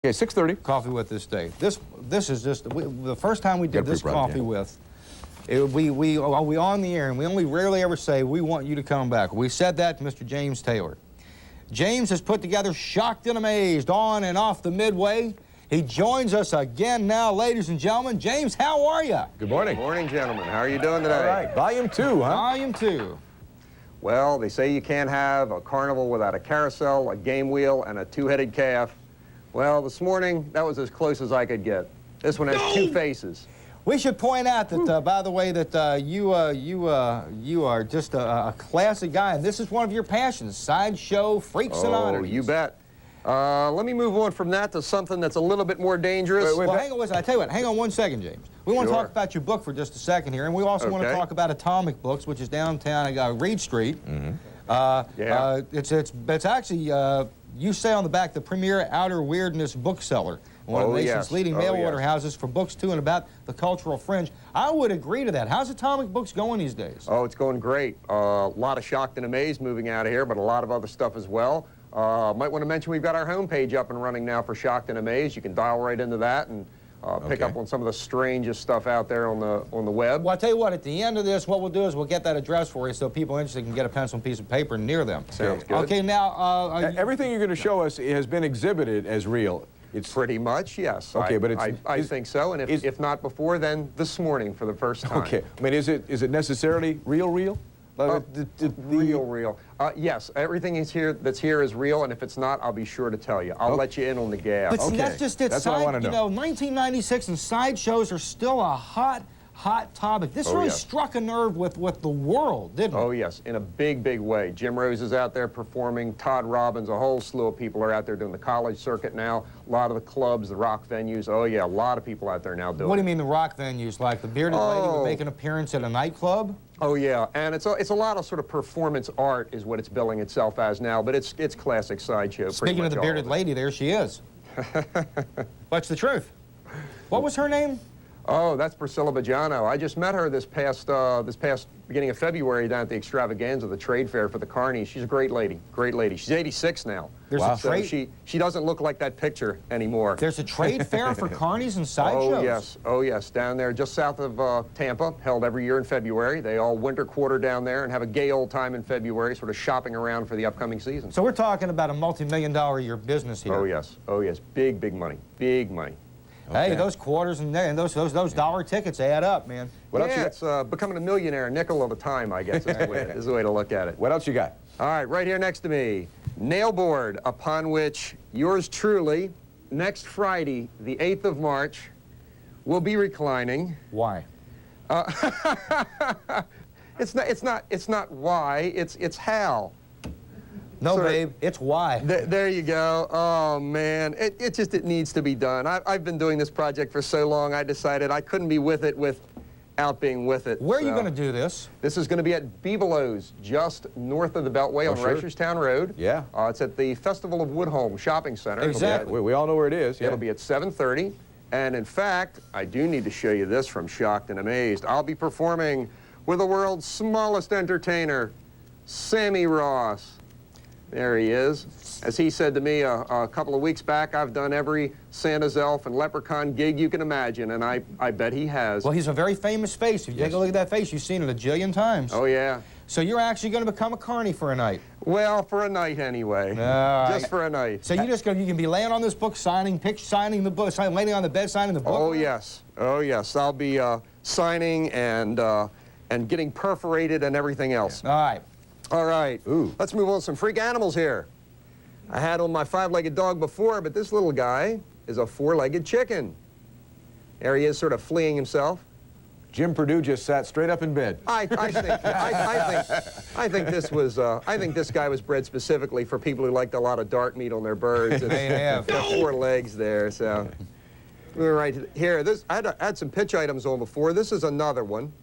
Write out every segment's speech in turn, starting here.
Okay, 6:30. Coffee with this day. This is just the first time we did this coffee with. We on the air, and we only rarely ever say we want you to come back. We said that to Mr. James Taylor. James has put together Shocked and Amazed on and off the Midway. He joins us again now, ladies and gentlemen. James, how are you? Good morning. Good morning, gentlemen. How are you doing today? All right, volume 2, huh? Volume 2. Well, they say you can't have a carnival without a carousel, a game wheel, and a two-headed calf. Well, this morning, that was as close as I could get. This one has two faces. We should point out that, by the way, that you are just a classic guy, and this is one of your passions, sideshow, freaks and oddities. Oh, you bet. Let me move on from that to something that's a little bit more dangerous. Well, hang on, listen, I tell you what, hang on one second, James. We want to talk about your book for just a second here, and we also want to talk about Atomic Books, which is downtown Reed Street. It's actually, you say on the back, the premier outer weirdness bookseller. One of the nation's leading mail order houses for books to and about the cultural fringe. I would agree to that. How's Atomic Books going these days? Oh, it's going great. A lot of Shocked and Amazed moving out of here, but a lot of other stuff as well. Might want to mention we've got our homepage up and running now for Shocked and Amazed. You can dial right into that and pick up on some of the strangest stuff out there on the web. Well, I'll tell you what, at the end of this, what we'll do is we'll get that address for you so people interested can get a pencil and piece of paper near them. Sounds good. Okay, now... everything you're going to show us has been exhibited as real. It's pretty much, yes. Okay, but I think so, and if not before, then this morning for the first time. Okay. I mean, is it necessarily real? Real. Yes, everything that's here is real, and if it's not, I'll be sure to tell you. I'll let you in on the gas. But see, that's just it. That's what I want to know. 1996 and sideshows are still a hot topic. This really struck a nerve with the world, didn't it? Oh, yes, in a big, big way. Jim Rose is out there performing, Todd Robbins, a whole slew of people are out there doing the college circuit now. A lot of the clubs, the rock venues, oh yeah, a lot of people out there now doing it. What do you mean the rock venues? Like the Bearded Lady would make an appearance at a nightclub? Oh yeah, and it's a lot of sort of performance art is what it's billing itself as now, but it's classic sideshow. Speaking of the Bearded Lady, there she is. What's the truth? What was her name? Oh, that's Priscilla Bajano. I just met her this past beginning of February down at the Extravaganza, the trade fair for the Carnies. She's a great lady, great lady. She's 86 now. There's a so she doesn't look like that picture anymore. There's a trade fair for Carnies and sideshows? Oh yes, down there just south of Tampa, held every year in February. They all winter quarter down there and have a gay old time in February, sort of shopping around for the upcoming season. So we're talking about a multi-million-dollar a year business here. Oh yes, big money, big money. Hey, those quarters and those dollar tickets add up, man. It's becoming a millionaire nickel at a time, I guess, is the way to look at it. What else you got? All right, right here next to me, nailboard upon which yours truly, next Friday, the 8th of March, will be reclining. Why? It's not why, it's how. No, babe, it's why. There you go. Oh, man. It needs to be done. I've been doing this project for so long, I decided I couldn't be with it without being with it. Where are you going to do this? This is going to be at Bebelo's, just north of the Beltway on Reicherstown Road. Yeah. It's at the Festival of Woodholm Shopping Center. Exactly. We all know where it is. Yeah. It'll be at 7:30. And in fact, I do need to show you this from Shocked and Amazed. I'll be performing with the world's smallest entertainer, Sammy Ross. There he is. As he said to me a couple of weeks back, I've done every Santa's elf and leprechaun gig you can imagine, and I bet he has. Well, he's a very famous face. If you take a look at that face, you've seen it a jillion times. Oh, yeah. So you're actually going to become a carny for a night? Well, for a night anyway. Just for a night. So you can be laying on this book, signing the book, laying on the bed, signing the book? Oh, yes. Oh, yes. I'll be signing and getting perforated and everything else. All right. All right, Ooh. Let's move on to some freak animals here. I had on my 5-legged dog before, but this little guy is a 4-legged chicken. There he is, sort of fleeing himself. Jim Purdue just sat straight up in bed. I think this guy was bred specifically for people who liked a lot of dark meat on their birds. They have. 4 legs there, so. We're right here. I had some pitch items on before. This is another one.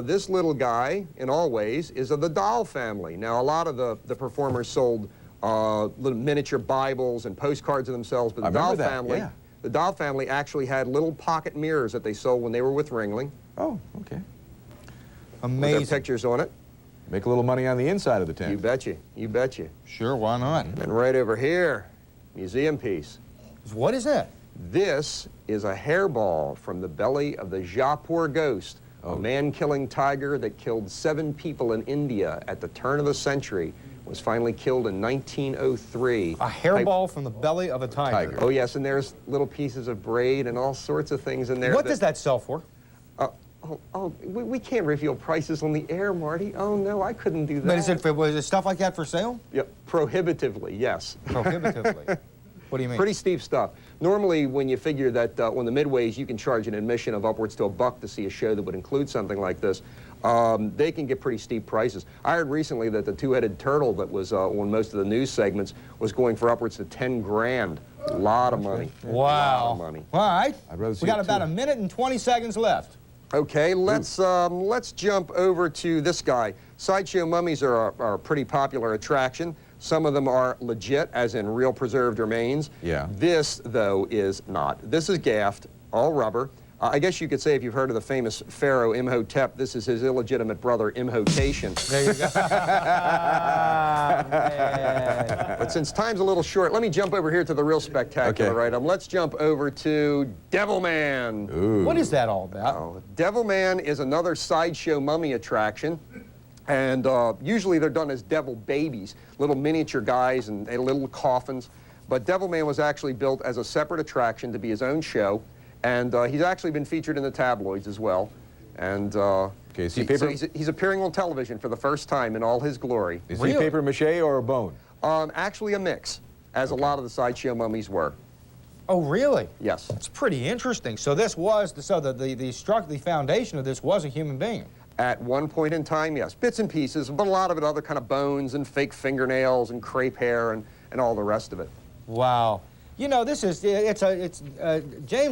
This little guy, in all ways, is of the doll family. Now, a lot of the performers sold little miniature Bibles and postcards of themselves, but the doll family actually had little pocket mirrors that they sold when they were with Ringling. Oh, okay. Amazing. With their pictures on it. Make a little money on the inside of the tent. You betcha. You betcha. Sure, why not? And right over here, museum piece. What is that? This is a hairball from the belly of the Jaipur ghost, a man-killing tiger that killed 7 people in India at the turn of the century, was finally killed in 1903. A hairball from the belly of a tiger. Oh, yes, and there's little pieces of braid and all sorts of things in there. What does that sell for? We can't reveal prices on the air, Marty. Oh, no, I couldn't do that. But was it stuff like that for sale? Yep, prohibitively, yes. Prohibitively. What do you mean? Pretty steep stuff. Normally, when you figure that on the midways you can charge an admission of upwards to $1 to see a show that would include something like this, they can get pretty steep prices. I heard recently that the two-headed turtle that was on most of the news segments was going for upwards to 10 grand. A lot of money. Wow. A lot of money. All right. I'd rather see We got it about too. a minute and 20 seconds left. Okay, let's jump over to this guy. Sideshow mummies are a pretty popular attraction. Some of them are legit, as in real preserved remains. Yeah. This, though, is not. This is gaffed, all rubber. I guess you could say, if you've heard of the famous pharaoh Imhotep, this is his illegitimate brother, Imhotation. There you go. But since time's a little short, let me jump over here to the real spectacular item. Let's jump over to Devilman. Ooh. What is that all about? Oh, Devilman is another sideshow mummy attraction. And usually they're done as devil babies, little miniature guys and little coffins. But Devilman was actually built as a separate attraction to be his own show. And he's actually been featured in the tabloids as well. And is he paper? so he's appearing on television for the first time in all his glory. Is Really? he paper mache or a bone? Actually a mix, as a lot of the sideshow mummies were. Oh, really? Yes. It's pretty interesting. So this was, the foundation of this was a human being. At one point in time, yes. Bits and pieces, but a lot of it other kind of bones and fake fingernails and crepe hair and all the rest of it. Wow. You know, this is, James,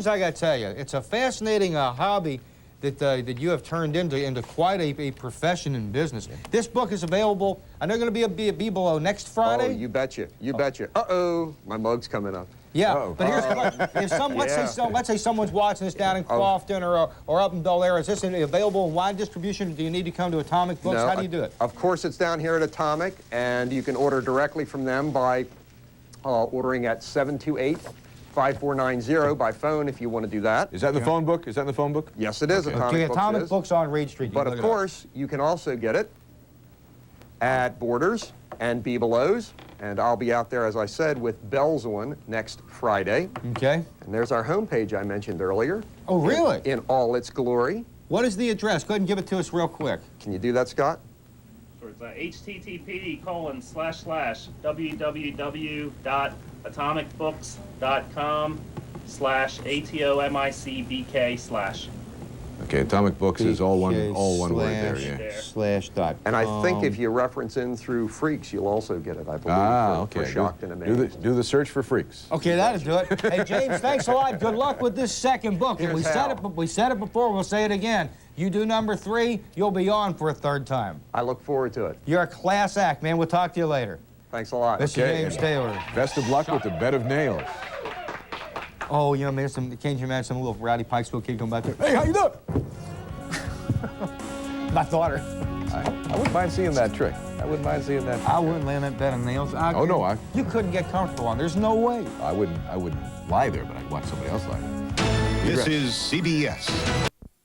I got to tell you, it's a fascinating hobby that you have turned into quite a profession in business. This book is available, I know going to be below next Friday. Oh, you betcha. You betcha. Uh-oh, my mug's coming up. Yeah, Uh-oh. but here's the question. Let's say someone's watching this down in Crofton or up in Bel Air. Is this available in wide distribution? Do you need to come to Atomic Books? No, How do you do it? Of course, it's down here at Atomic, and you can order directly from them by ordering at 728-5490 by phone if you want to do that. Is that in the phone book? Is that in the phone book? Yes, it is. Okay. Atomic Books on Reed Street. But of course, you can also get it at Borders and Bebelows, and I'll be out there, as I said, with bells on next Friday. Okay. And there's our homepage I mentioned earlier. Oh, really? In all its glory. What is the address? Go ahead and give it to us real quick. Can you do that, Scott? Sure, it's http://www.atomicbooks.com/ATOMICBK/. Okay, Atomic Books is all one word there, yeah. /. And I think if you reference in through Freaks, you'll also get it, I believe, Okay. for Shocked and Amazed. Do the search for freaks. Okay, that'll do it. Hey, James, thanks a lot. Good luck with this second book. And we said it before, we'll say it again. You do number 3, you'll be on for a third time. I look forward to it. You're a class act, man. We'll talk to you later. Thanks a lot. Mr. James Taylor. Best of luck with the bed of nails. Oh, you know, man, can't you imagine some little rowdy Pikesville kid come back there? Hey, how you doing? My daughter. I wouldn't mind seeing that trick. I wouldn't mind seeing that. I wouldn't lay on that bed of nails. Oh, no, You couldn't get comfortable on. There's no way. I wouldn't lie there, but I'd watch somebody else lie there. This is CBS.